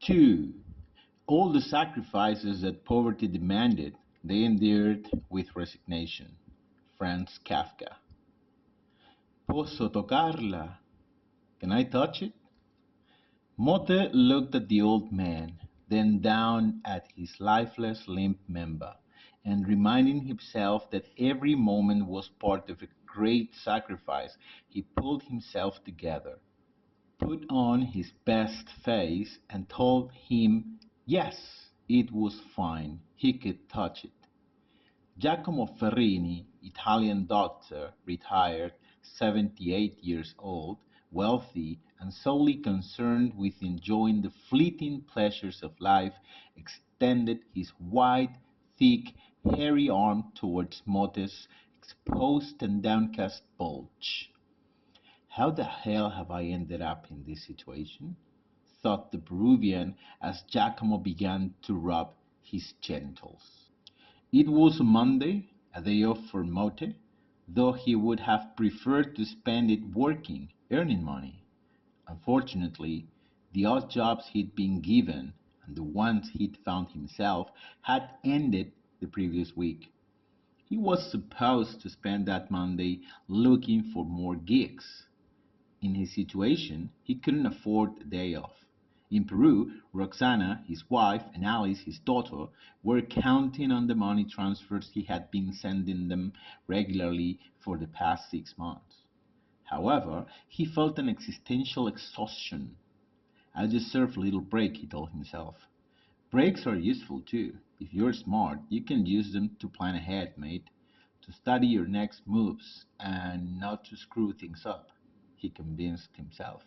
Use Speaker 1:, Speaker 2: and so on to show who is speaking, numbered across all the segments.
Speaker 1: 2. All the sacrifices that poverty demanded, they endured with resignation. Franz Kafka. Posso tocarla? Can I touch it? Mote looked at the old man, then down at his lifeless limp member, and reminding himself that every moment was part of a great sacrifice, he pulled himself together, put on his best face, and told him yes, it was fine, he could touch it. Giacomo Ferrini, Italian doctor, retired, 78 years old, wealthy, and solely concerned with enjoying the fleeting pleasures of life, extended his wide, thick, hairy arm towards Mote's exposed and downcast bulge. How the hell have I ended up in this situation? Thought the Peruvian as Giacomo began to rub his genitals. It was Monday, a day off for Mote, though he would have preferred to spend it working, earning money. Unfortunately, the odd jobs he'd been given and the ones he'd found himself had ended the previous week. He was supposed to spend that Monday looking for more gigs. In his situation, he couldn't afford a day off. In Peru, Roxana, his wife, and Alice, his daughter, were counting on the money transfers he had been sending them regularly for the past 6 months. However, he felt an existential exhaustion. I deserve a little break, he told himself. Breaks are useful too. If you're smart, you can use them to plan ahead, mate, to study your next moves and not to screw things up, he convinced himself.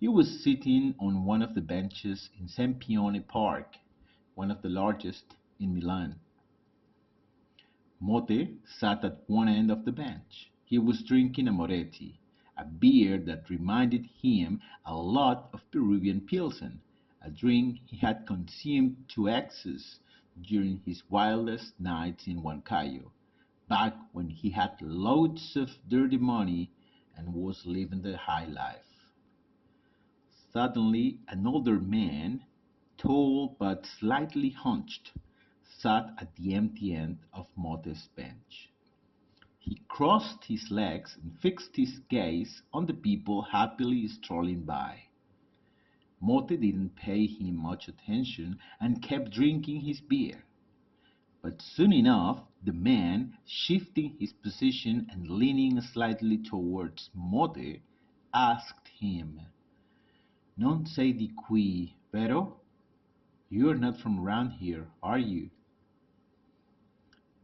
Speaker 1: He was sitting on one of the benches in Sempione Park, one of the largest in Milan. Mote sat at one end of the bench. He was drinking a Moretti, a beer that reminded him a lot of Peruvian Pilsen, a drink he had consumed to excess during his wildest nights in Huancayo, back when he had loads of dirty money and was living the high life. Suddenly, an older man, tall but slightly hunched, sat at the empty end of Mote's bench. He crossed his legs and fixed his gaze on the people happily strolling by. Mote didn't pay him much attention and kept drinking his beer. But soon enough, the man, shifting his position and leaning slightly towards Mote, asked him, "Non sei di qui, vero? You are not from around here, are you?"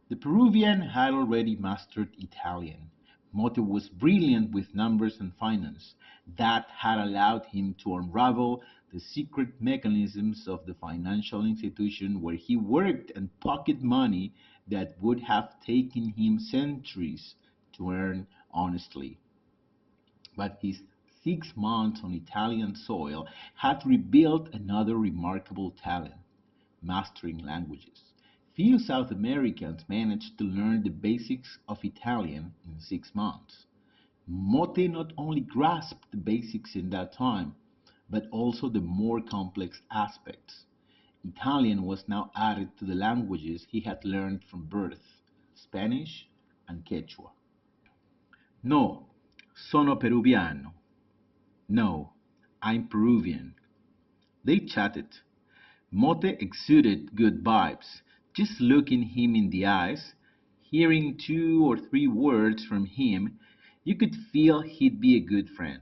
Speaker 1: The Peruvian had already mastered Italian. Mote was brilliant with numbers and finance. That had allowed him to unravel the secret mechanisms of the financial institution where he worked and pocketed money that would have taken him centuries to earn honestly. But his 6 months on Italian soil had revealed another remarkable talent: mastering languages. Few South Americans managed to learn the basics of Italian in 6 months. Mote not only grasped the basics in that time, but also the more complex aspects. Italian was now added to the languages he had learned from birth: Spanish and Quechua. No, sono peruviano. No, I'm Peruvian. They chatted. Mote exuded good vibes. Just looking him in the eyes, hearing 2 or 3 words from him, you could feel he'd be a good friend.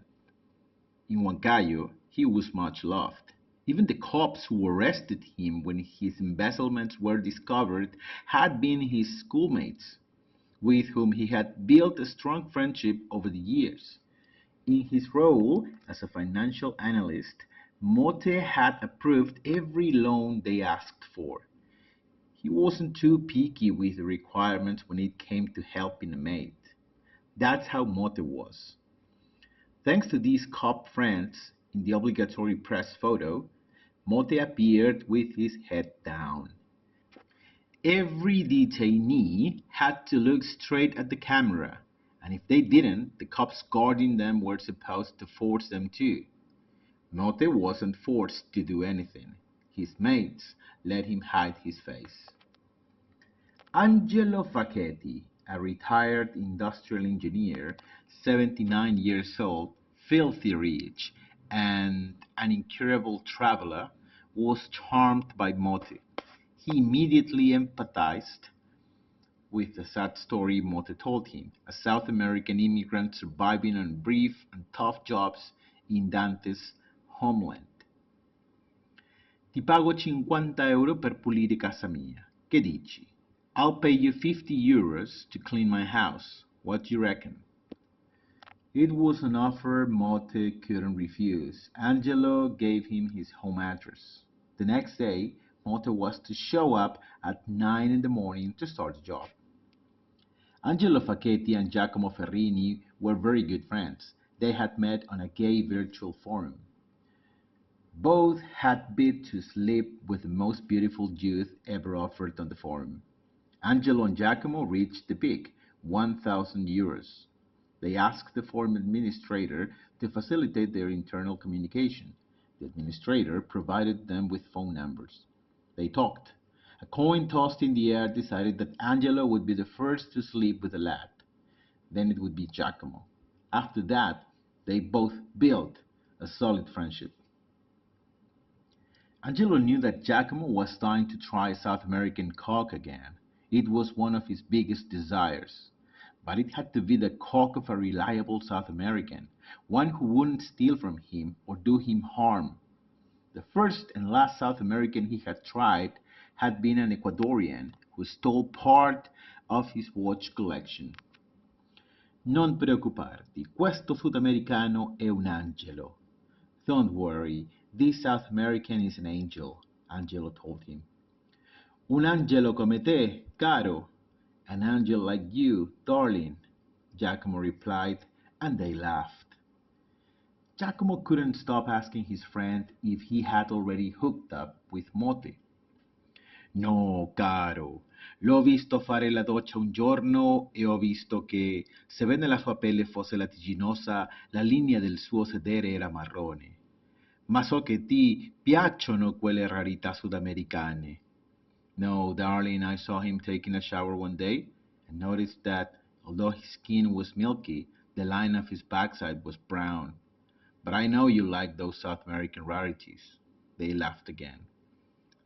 Speaker 1: In Huancayo, he was much loved. Even the cops who arrested him when his embezzlements were discovered had been his schoolmates, with whom he had built a strong friendship over the years. In his role as a financial analyst, Mote had approved every loan they asked for. He wasn't too picky with the requirements when it came to helping a mate. That's how Mote was. Thanks to these cop friends, in the obligatory press photo, Mote appeared with his head down. Every detainee had to look straight at the camera, and if they didn't, the cops guarding them were supposed to force them to. Mote wasn't forced to do anything. His mates let him hide his face. Angelo Facchetti, a retired industrial engineer, 79 years old, filthy rich, and an incurable traveler, was charmed by Mote. He immediately empathized with the sad story Mote told him, a South American immigrant surviving on brief and tough jobs in Dante's homeland. Ti pago 50 euro per pulire casa mia. Che dici? I'll pay you 50 euros to clean my house. What do you reckon? It was an offer Mote couldn't refuse. Angelo gave him his home address. The next day, Mote was to show up at 9 in the morning to start the job. Angelo Facchetti and Giacomo Ferrini were very good friends. They had met on a gay virtual forum. Both had bid to sleep with the most beautiful youth ever offered on the forum. Angelo and Giacomo reached the peak, 1,000 euros. They asked the forum administrator to facilitate their internal communication. The administrator provided them with phone numbers. They talked. A coin tossed in the air decided that Angelo would be the first to sleep with the lad. Then it would be Giacomo. After that, they both built a solid friendship. Angelo knew that Giacomo was dying to try South American coke again. It was one of his biggest desires. But it had to be the coke of a reliable South American, one who wouldn't steal from him or do him harm. The first and last South American he had tried had been an Ecuadorian who stole part of his watch collection. Non preoccuparti, questo sudamericano è un angelo. Don't worry, this South American is an angel, Angelo told him. Un angelo come te, caro. An angel like you, darling, Giacomo replied, and they laughed. Giacomo couldn't stop asking his friend if he had already hooked up with Mote. No, caro, l'ho visto fare la doccia un giorno e ho visto che, sebbene la sua pelle fosse latiginosa, la linea del suo sedere era marrone. Ma so che ti piacciono quelle rarità sudamericane. No, darling, I saw him taking a shower one day and noticed that, although his skin was milky, the line of his backside was brown. But I know you like those South American rarities. They laughed again.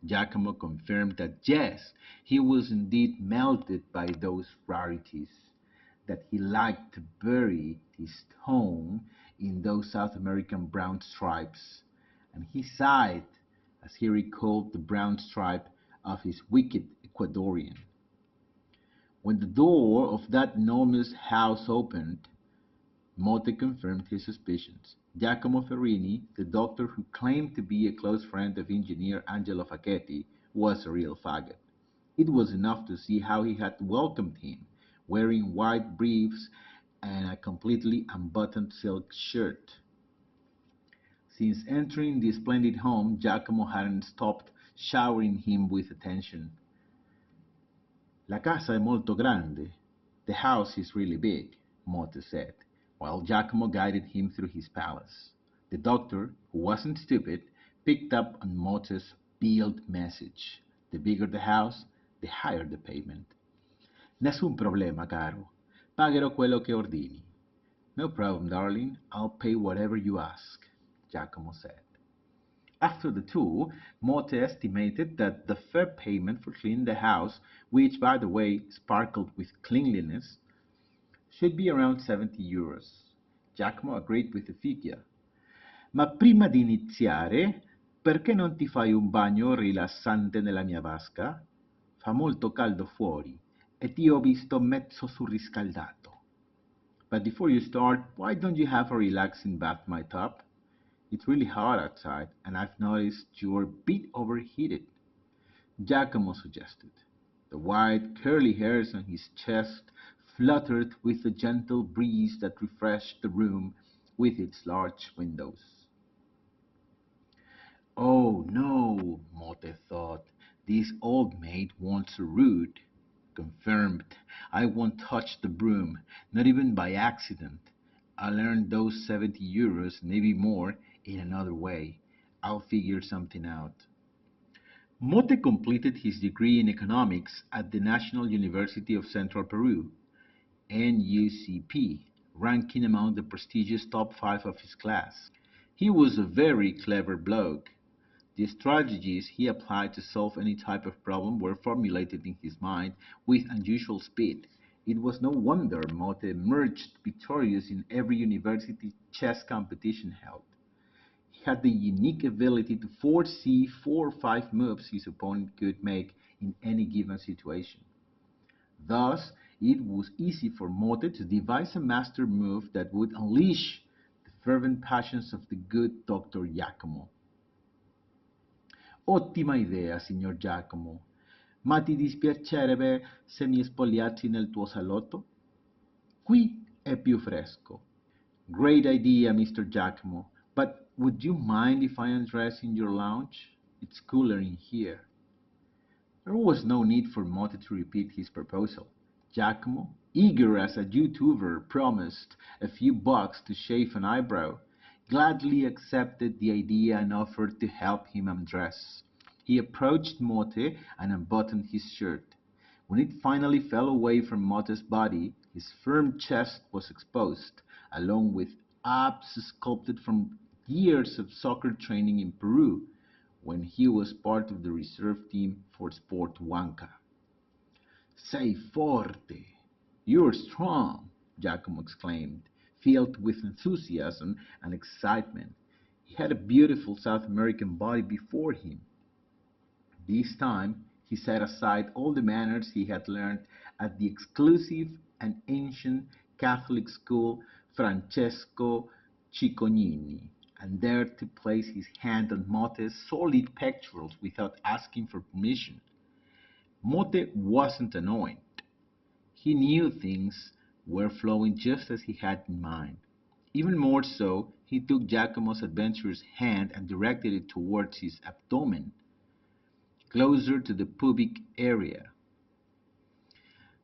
Speaker 1: Giacomo confirmed that yes, he was indeed melted by those rarities, that he liked to bury his tongue in those South American brown stripes, and he sighed as he recalled the brown stripe of his wicked Ecuadorian. When the door of that enormous house opened, Mote confirmed his suspicions. Giacomo Ferrini, the doctor who claimed to be a close friend of engineer Angelo Facchetti, was a real faggot. It was enough to see how he had welcomed him, wearing white briefs and a completely unbuttoned silk shirt. Since entering the splendid home, Giacomo hadn't stopped showering him with attention. La casa è molto grande. The house is really big, Mote said, while Giacomo guided him through his palace. The doctor, who wasn't stupid, picked up on Mote's veiled message. The bigger the house, the higher the payment. Nessun problema, caro. Pagherò quello che ordini. No problem, darling. I'll pay whatever you ask, Giacomo said. After the tour, Mote estimated that the fair payment for cleaning the house, which by the way sparkled with cleanliness, should be around 70 euros. Giacomo agreed with the figure. Ma prima di iniziare, perché non ti fai un bagno rilassante nella mia vasca? Fa molto caldo fuori e ti ho visto mezzo surriscaldato. But before you start, why don't you have a relaxing bath, my top? It's really hot outside, and I've noticed you're a bit overheated, Giacomo suggested. The white, curly hairs on his chest fluttered with the gentle breeze that refreshed the room with its large windows. Oh no, Mote thought, this old maid wants a rude. Confirmed, I won't touch the broom, not even by accident. I'll earn those 70 euros, maybe more, in another way. I'll figure something out. Mote completed his degree in economics at the National University of Central Peru, NUCP, ranking among the prestigious top 5 of his class. He was a very clever bloke. The strategies he applied to solve any type of problem were formulated in his mind with unusual speed. It was no wonder Mote emerged victorious in every university chess competition held. He had the unique ability to foresee 4 or 5 moves his opponent could make in any given situation. Thus, it was easy for Mote to devise a master move that would unleash the fervent passions of the good Dr. Giacomo. Ottima idea, signor Giacomo. Ma ti dispiacerebbe se mi spogliassi nel tuo salotto? Qui è più fresco. Great idea, Mr. Giacomo, but would you mind if I undress in your lounge? It's cooler in here. There was no need for Mote to repeat his proposal. Giacomo, eager as a YouTuber promised a few bucks to shave an eyebrow, gladly accepted the idea and offered to help him undress. He approached Mote and unbuttoned his shirt. When it finally fell away from Mote's body, his firm chest was exposed, along with abs sculpted from years of soccer training in Peru, when he was part of the reserve team for Sport Huanca. Sei forte! You're strong! Giacomo exclaimed, filled with enthusiasm and excitement. He had a beautiful South American body before him. This time, he set aside all the manners he had learned at the exclusive and ancient Catholic school Francesco Ciccognini, and dared to place his hand on Mote's solid pectorals without asking for permission. Mote wasn't annoyed. He knew things were flowing just as he had in mind. Even more so, he took Giacomo's adventurous hand and directed it towards his abdomen, closer to the pubic area.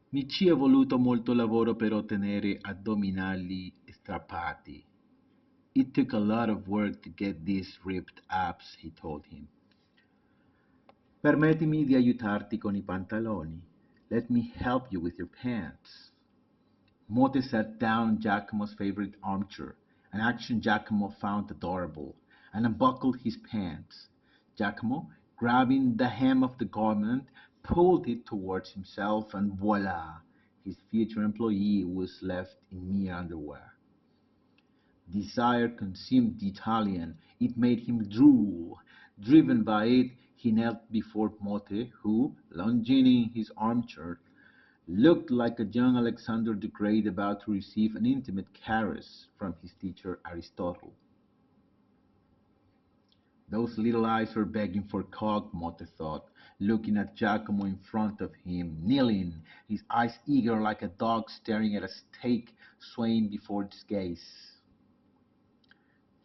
Speaker 1: Mi ci è voluto molto lavoro per ottenere addominali strappati. It took a lot of work to get these ripped abs, he told him. Permettimi di aiutarti con I pantaloni. Let me help you with your pants. Mote sat down in Giacomo's favorite armchair, an action Giacomo found adorable, and unbuckled his pants. Giacomo, grabbing the hem of the garment, pulled it towards himself, and voila! His future employee was left in mere underwear. Desire consumed the Italian. It made him drool. Driven by it, he knelt before Mote, who, lounging in his armchair, looked like a young Alexander the Great about to receive an intimate caress from his teacher Aristotle. Those little eyes were begging for cock, Mote thought, looking at Giacomo in front of him, kneeling, his eyes eager like a dog staring at a steak swaying before its gaze.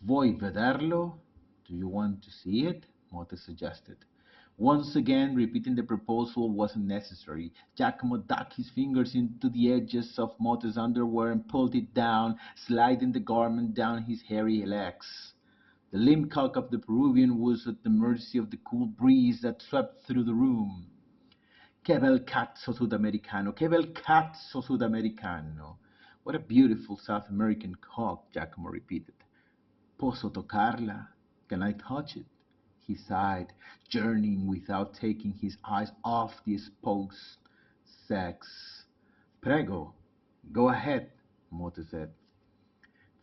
Speaker 1: Vuoi vederlo? Do you want to see it? Mote suggested. Once again, repeating the proposal wasn't necessary. Giacomo dug his fingers into the edges of Mote's underwear and pulled it down, sliding the garment down his hairy legs. The limp cock of the Peruvian was at the mercy of the cool breeze that swept through the room. Que bel cazzo sudamericano, que bel cazzo sudamericano. What a beautiful South American cock, Giacomo repeated. Posso toccarla? Can I touch it? He sighed, journeying without taking his eyes off the exposed sex. Prego, go ahead, Mote said.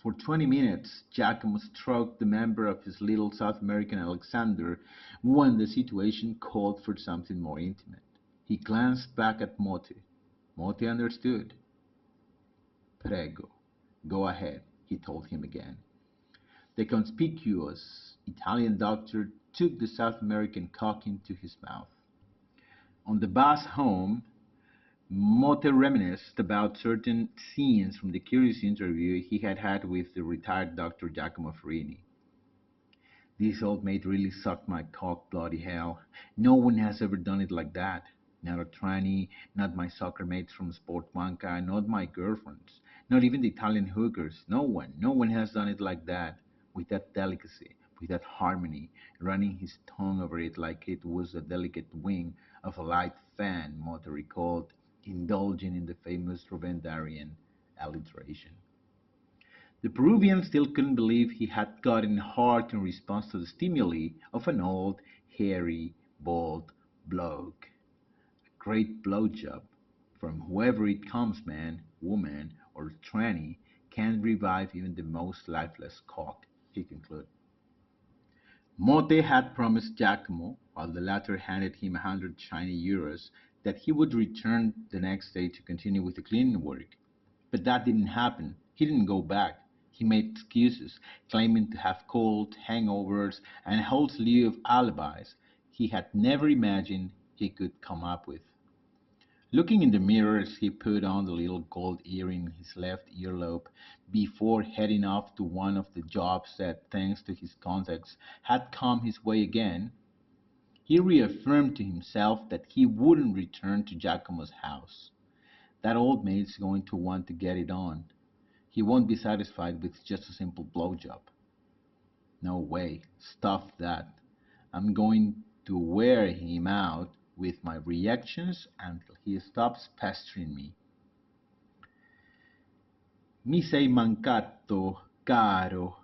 Speaker 1: For 20 minutes, Giacomo stroked the member of his little South American Alexander when the situation called for something more intimate. He glanced back at Mote. Mote understood. Prego, go ahead, he told him again. The conspicuous Italian doctor took the South American cock into his mouth. On the bus home, Mote reminisced about certain scenes from the curious interview he had had with the retired Dr. Giacomo Farini. This old maid really sucked my cock, bloody hell. No one has ever done it like that. Not a tranny, not my soccer mates from Sport Huanca, not my girlfriends, not even the Italian hookers. No one has done it like that. with that delicacy, with that harmony, running his tongue over it like it was the delicate wing of a light fan, Mote recalled, indulging in the famous Ruben Darien alliteration. The Peruvian still couldn't believe he had gotten hard in response to the stimuli of an old, hairy, bald bloke. A great blowjob from whoever it comes, man, woman, or tranny, can revive even the most lifeless cock, he concluded. Mote had promised Giacomo, while the latter handed him 100 shiny euros, that he would return the next day to continue with the cleaning work. But that didn't happen. He didn't go back. He made excuses, claiming to have cold, hangovers, and a whole slew of alibis he had never imagined he could come up with. Looking in the mirror as he put on the little gold earring in his left earlobe before heading off to one of the jobs that, thanks to his contacts, had come his way again, he reaffirmed to himself that he wouldn't return to Giacomo's house. That old maid's going to want to get it on. He won't be satisfied with just a simple blowjob. No way, stuff that. I'm going to wear him out with my reactions until he stops pestering me. Mi sei mancato, caro.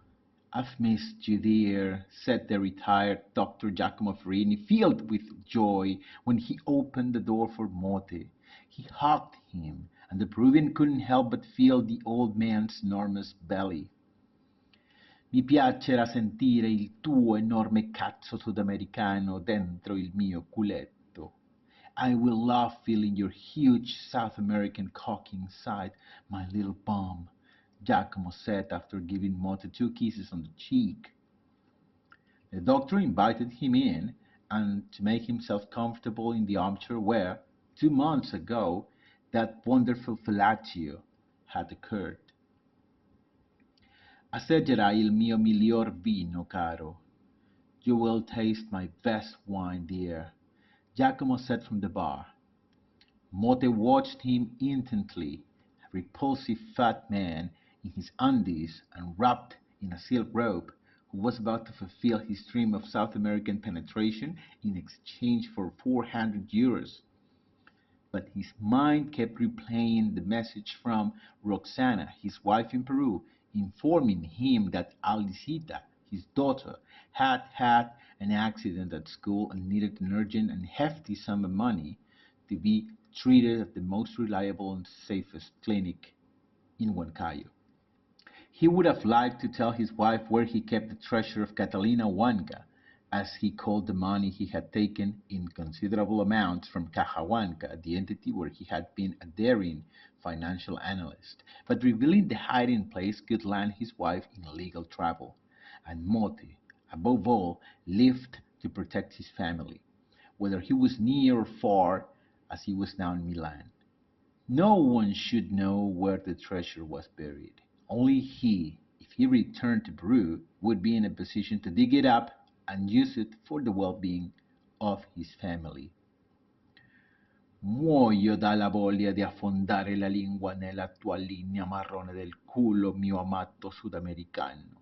Speaker 1: I've missed you, dear, said the retired Dr. Giacomo Farini, filled with joy when he opened the door for Mote. He hugged him, and the Peruvian couldn't help but feel the old man's enormous belly. Mi piacerà sentire il tuo enorme cazzo sudamericano dentro il mio culetto. I will love feeling your huge South American cock inside my little bum, Giacomo said after giving Mote 2 kisses on the cheek. The doctor invited him in, and to make himself comfortable in the armchair where, 2 months ago, that wonderful fellatio had occurred. Assaggerai il mio miglior vino, caro. You will taste my best wine, dear, Giacomo said from the bar. Mote watched him intently, a repulsive fat man in his undies and wrapped in a silk robe, who was about to fulfill his dream of South American penetration in exchange for 400 euros. But his mind kept replaying the message from Roxana, his wife in Peru, informing him that Alicita, his daughter, had had an accident at school and needed an urgent and hefty sum of money to be treated at the most reliable and safest clinic in Huancayo. He would have liked to tell his wife where he kept the treasure of Catalina Huanca, as he called the money he had taken in considerable amounts from Caja Huanca, the entity where he had been a daring financial analyst. But revealing the hiding place could land his wife in legal trouble, and Mote, above all, lived to protect his family, whether he was near or far, as he was now in Milan. No one should know where the treasure was buried. Only he, if he returned to Peru, would be in a position to dig it up and use it for the well-being of his family. Muoio dalla voglia di affondare la lingua nella tua linea marrone del culo, mio amato sudamericano.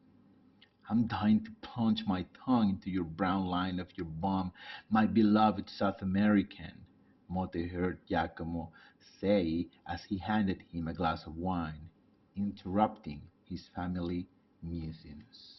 Speaker 1: I'm dying to plunge my tongue into your brown line of your bum, my beloved South American, Mote heard Giacomo say as he handed him a glass of wine, interrupting his family musings.